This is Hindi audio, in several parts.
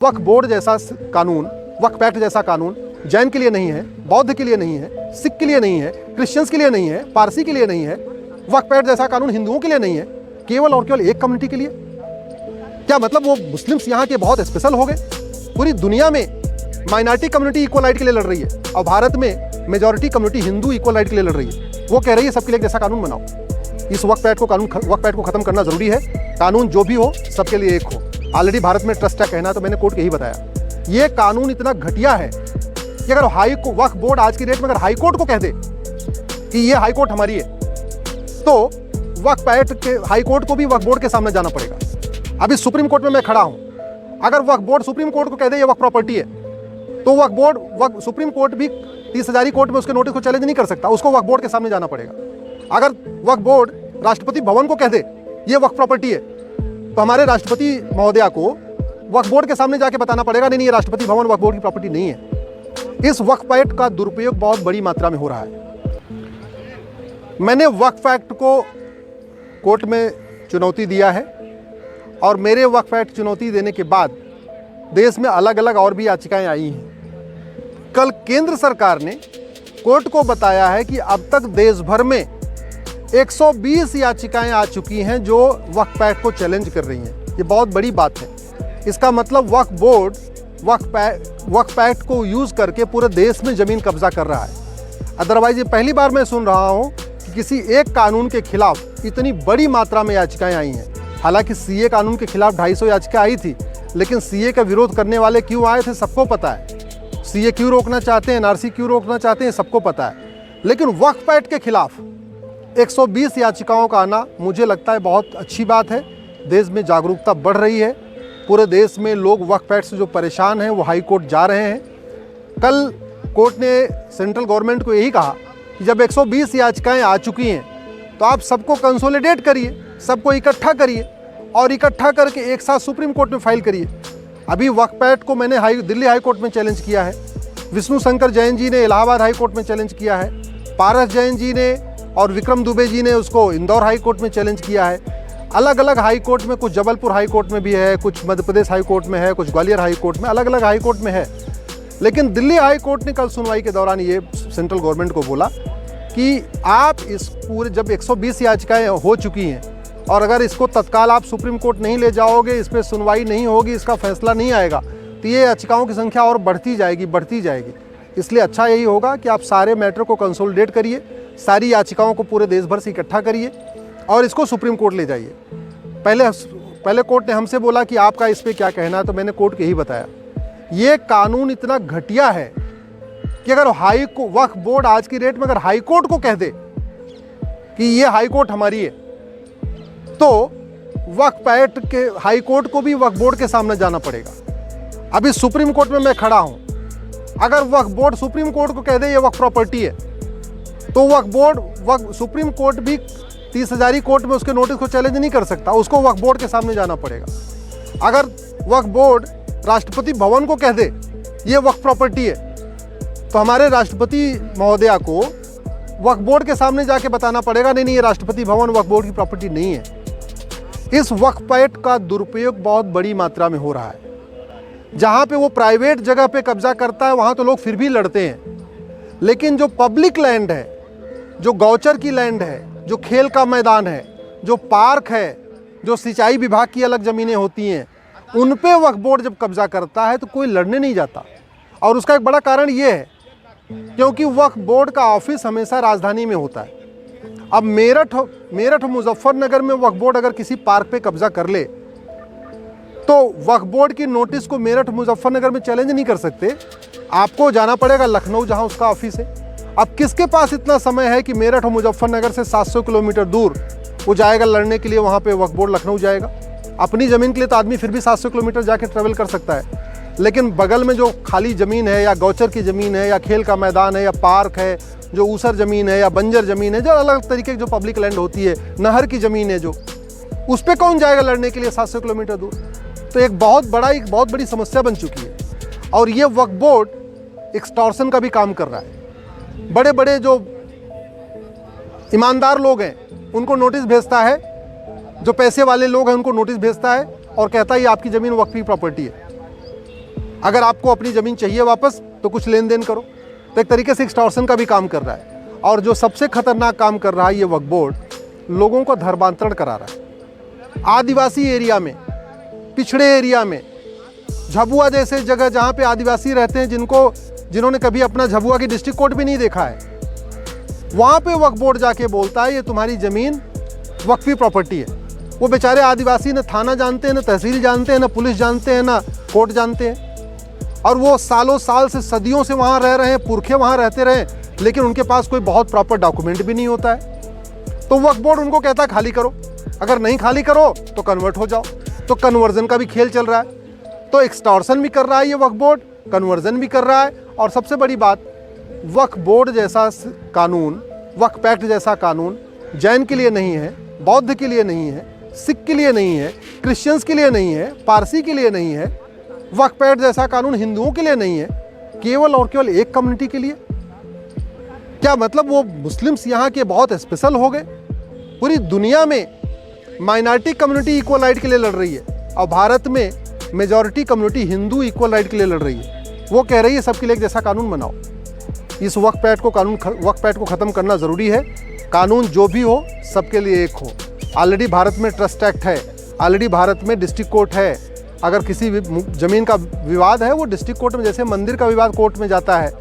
वक्फ बोर्ड जैसा कानून, वक्फ एक्ट जैसा कानून जैन के लिए नहीं है, बौद्ध के लिए नहीं है, सिख के लिए नहीं है, क्रिश्चियंस के लिए नहीं है, पारसी के लिए नहीं है। वक्फ एक्ट जैसा कानून हिंदुओं के लिए नहीं है, केवल और केवल एक कम्युनिटी के लिए। क्या मतलब वो मुस्लिम्स यहाँ के बहुत स्पेशल हो गए? पूरी दुनिया में माइनॉरिटी कम्युनिटी इक्वल राइट के लिए लड़ रही है और भारत में majority community Hindu equal right के लिए लड़ रही है। वो कह रही है सबके लिए एक जैसा कानून बनाओ। इस वक्फ एक्ट को खत्म करना जरूरी है। कानून जो भी हो सबके लिए एक हो। ऑलरेडी भारत में ट्रस्ट का कहना, तो मैंने कोर्ट को यही बताया, ये कानून इतना घटिया है कि अगर वक्फ बोर्ड आज की डेट में अगर हाई कोर्ट को कह दे कि ये हाई कोर्ट हमारी है, तो वक्फ एक्ट के हाई कोर्ट को भी वक्फ बोर्ड के सामने जाना पड़ेगा। अभी सुप्रीम कोर्ट में मैं खड़ा हूं, अगर वक्फ बोर्ड सुप्रीम कोर्ट को कह दे ये वक्फ प्रॉपर्टी है, तो सुप्रीम कोर्ट भी 30,000 कोर्ट में उसके नोटिस को चैलेंज नहीं कर सकता, उसको वक्फ बोर्ड के सामने जाना पड़ेगा। अगर वक्फ बोर्ड राष्ट्रपति भवन को कह दे ये वक्फ प्रॉपर्टी है, तो हमारे राष्ट्रपति महोदया को वक्फ बोर्ड के सामने जाके बताना पड़ेगा नहीं ये राष्ट्रपति भवन वक्फ बोर्ड की प्रॉपर्टी नहीं है। इस वक्फ एक्ट का दुरुपयोग बहुत बड़ी मात्रा में हो रहा है। मैंने वक्फ एक्ट को कोर्ट में चुनौती दिया है और मेरे वक्फ एक्ट चुनौती देने के बाद देश में अलग अलग और भी याचिकाएं आई हैं। कल केंद्र सरकार ने कोर्ट को बताया है कि अब तक देश भर में 120 याचिकाएं आ चुकी हैं जो वक्फ एक्ट को चैलेंज कर रही हैं। ये बहुत बड़ी बात है। इसका मतलब वक्फ बोर्ड वक्फ एक्ट को यूज़ करके पूरे देश में ज़मीन कब्जा कर रहा है। अदरवाइज ये पहली बार मैं सुन रहा हूँ कि किसी एक कानून के खिलाफ इतनी बड़ी मात्रा में याचिकाएं आई हैं। हालांकि सीए कानून के खिलाफ 250 याचिका आई थी, लेकिन सीए का विरोध करने वाले क्यों आए थे सबको पता है। सीए क्यों रोकना चाहते हैं, एनआरसी क्यों रोकना चाहते हैं सबको पता है। लेकिन वक्फ एक्ट के खिलाफ 120 याचिकाओं का आना मुझे लगता है बहुत अच्छी बात है। देश में जागरूकता बढ़ रही है। पूरे देश में लोग वक्फ एक्ट से जो परेशान हैं वो हाई कोर्ट जा रहे हैं। कल कोर्ट ने सेंट्रल गवर्नमेंट को यही कहा कि जब 120 याचिकाएं आ चुकी हैं तो आप सबको कंसोलिडेट करिए, सबको इकट्ठा करिए और इकट्ठा करके एक साथ सुप्रीम कोर्ट में फाइल करिए। अभी वक्फ एक्ट को मैंने दिल्ली हाई कोर्ट में चैलेंज किया है, विष्णु शंकर जैन जी ने इलाहाबाद हाई कोर्ट में चैलेंज किया है, पारस जैन जी ने और विक्रम दुबे जी ने उसको इंदौर हाई कोर्ट में चैलेंज किया है। अलग अलग हाई कोर्ट में, कुछ जबलपुर हाई कोर्ट में भी है, कुछ मध्य प्रदेश हाई कोर्ट में है, कुछ ग्वालियर हाई कोर्ट में, अलग अलग हाई कोर्ट में है। लेकिन दिल्ली हाई कोर्ट ने कल सुनवाई के दौरान ये सेंट्रल गवर्नमेंट को बोला कि आप इस पूरे जब 120 याचिकाएं हो चुकी हैं और अगर इसको तत्काल आप सुप्रीम कोर्ट नहीं ले जाओगे, इस पर सुनवाई नहीं होगी, इसका फैसला नहीं आएगा, तो ये याचिकाओं की संख्या और बढ़ती जाएगी। इसलिए अच्छा यही होगा कि आप सारे मैटर को कंसोलिडेट करिए, सारी याचिकाओं को पूरे देश भर से इकट्ठा करिए और इसको सुप्रीम कोर्ट ले जाइए। पहले कोर्ट ने हमसे बोला कि आपका इस पर क्या कहना है, तो मैंने कोर्ट को यही बताया, ये कानून इतना घटिया है कि अगर वक्फ बोर्ड आज की डेट में अगर हाई कोर्ट को कह दे कि ये हाई कोर्ट हमारी है, तो वक्फ एक्ट के हाई कोर्ट को भी वक्फ बोर्ड के सामने जाना पड़ेगा। अभी सुप्रीम कोर्ट में मैं खड़ा हूं, अगर वक्फ बोर्ड सुप्रीम कोर्ट को कह दे ये वक्फ प्रॉपर्टी है, तो सुप्रीम कोर्ट भी 30,000 कोर्ट में उसके नोटिस को चैलेंज नहीं कर सकता, उसको वक्फ बोर्ड के सामने जाना पड़ेगा। अगर वक्फ बोर्ड राष्ट्रपति भवन को कह दे ये वक्फ प्रॉपर्टी है, तो हमारे राष्ट्रपति महोदया को वक्फ बोर्ड के सामने जाके बताना पड़ेगा नहीं ये राष्ट्रपति भवन वक्फ बोर्ड की प्रॉपर्टी नहीं है। इस वक्फ एक्ट का दुरुपयोग बहुत बड़ी मात्रा में हो रहा है। जहाँ पे वो प्राइवेट जगह पे कब्जा करता है वहाँ तो लोग फिर भी लड़ते हैं, लेकिन जो पब्लिक लैंड है, जो गौचर की लैंड है, जो खेल का मैदान है, जो पार्क है, जो सिंचाई विभाग की अलग ज़मीनें होती हैं, उन पे वक्फ बोर्ड जब कब्जा करता है तो कोई लड़ने नहीं जाता। और उसका एक बड़ा कारण ये है क्योंकि वक्फ बोर्ड का ऑफिस हमेशा राजधानी में होता है। अब मेरठ मुजफ्फरनगर में वक्फ बोर्ड अगर किसी पार्क पे कब्जा कर ले तो वक्फ बोर्ड की नोटिस को मेरठ मुजफ्फरनगर में चैलेंज नहीं कर सकते, आपको जाना पड़ेगा लखनऊ जहां उसका ऑफिस है। अब किसके पास इतना समय है कि मेरठ और मुजफ्फरनगर से 700 किलोमीटर दूर वो जाएगा लड़ने के लिए, वहाँ पे वक्फ बोर्ड लखनऊ जाएगा। अपनी ज़मीन के लिए तो आदमी फिर भी 700 किलोमीटर जाके ट्रेवल कर सकता है, लेकिन बगल में जो खाली ज़मीन है या गौचर की ज़मीन है या खेल का मैदान है या पार्क है, जो ऊसर ज़मीन है या बंजर ज़मीन है, जो अलग अलग तरीके की जो पब्लिक लैंड होती है, नहर की ज़मीन है जो, उस पर कौन जाएगा लड़ने के लिए 700 किलोमीटर दूर। तो एक बहुत बड़ी समस्या बन चुकी है। और ये वक्फ बोर्ड एक्सटॉर्शन का भी काम कर रहा है। बड़े बड़े जो ईमानदार लोग हैं उनको नोटिस भेजता है, जो पैसे वाले लोग हैं उनको नोटिस भेजता है और कहता है ये आपकी ज़मीन वक्फ की प्रॉपर्टी है। अगर आपको अपनी ज़मीन चाहिए वापस तो कुछ लेन देन करो। तो एक तरीके से एक्सटॉर्शन का भी काम कर रहा है। और जो सबसे खतरनाक काम कर रहा है ये वक्फ बोर्ड, लोगों को धर्मांतरण करा रहा है। आदिवासी एरिया में, पिछड़े एरिया में, झाबुआ जैसे जगह जहाँ पे आदिवासी रहते हैं, जिन्होंने कभी अपना झाबुआ की डिस्ट्रिक्ट कोर्ट भी नहीं देखा है, वहाँ पे वक्फ बोर्ड जाके बोलता है ये तुम्हारी ज़मीन वक्फी प्रॉपर्टी है। वो बेचारे आदिवासी न थाना जानते हैं, न तहसील जानते हैं, न पुलिस जानते हैं, न कोर्ट जानते हैं। और वो सालों साल से, सदियों से वहाँ रह रहे हैं, पुरखे वहाँ रहते रहे, लेकिन उनके पास कोई बहुत प्रॉपर डॉक्यूमेंट भी नहीं होता है। तो वक्फ बोर्ड उनको कहता है खाली करो, अगर नहीं खाली करो तो कन्वर्ट हो जाओ। तो कन्वर्जन का भी खेल चल रहा है। तो एक्सटॉर्शन भी कर रहा है ये वक्फ बोर्ड, कन्वर्जन भी कर रहा है। और सबसे बड़ी बात, वक्फ बोर्ड जैसा कानून, वक्फ एक्ट जैसा कानून जैन के लिए नहीं है, बौद्ध के लिए नहीं है, सिख के लिए नहीं है, क्रिश्चियंस के लिए नहीं है, पारसी के लिए नहीं है। वक्फ एक्ट जैसा कानून हिंदुओं के लिए नहीं है, केवल और केवल एक कम्युनिटी के लिए। क्या मतलब वो मुस्लिम्स यहाँ के बहुत स्पेशल हो गए? पूरी दुनिया में माइनॉरिटी कम्युनिटी इक्वल राइट के लिए लड़ रही है, और भारत में majority community Hindu equal right के लिए लड़ रही है। वो कह रही है सबके लिए एक जैसा कानून बनाओ। इस वक्फ एक्ट को ख़त्म करना ज़रूरी है। कानून जो भी हो सबके लिए एक हो। ऑलरेडी भारत में ट्रस्ट एक्ट है, ऑलरेडी भारत में डिस्ट्रिक्ट कोर्ट है। अगर किसी ज़मीन का विवाद है वो डिस्ट्रिक्ट कोर्ट में, जैसे मंदिर का विवाद कोर्ट में जाता है,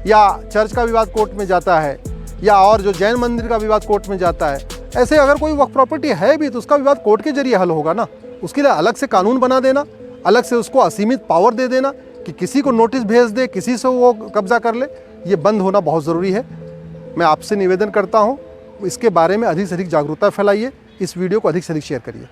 या चर्च का विवाद कोर्ट में जाता है, या और जो जैन मंदिर का विवाद कोर्ट में जाता है, ऐसे अगर कोई वक्फ प्रॉपर्टी है भी तो उसका विवाद कोर्ट के जरिए हल होगा ना। उसके लिए अलग से कानून बना देना, अलग से उसको असीमित पावर दे देना कि किसी को नोटिस भेज दे, किसी से वो कब्जा कर ले, ये बंद होना बहुत ज़रूरी है। मैं आपसे निवेदन करता हूँ इसके बारे में अधिक से अधिक जागरूकता फैलाइए, इस वीडियो को अधिक से अधिक शेयर करिए।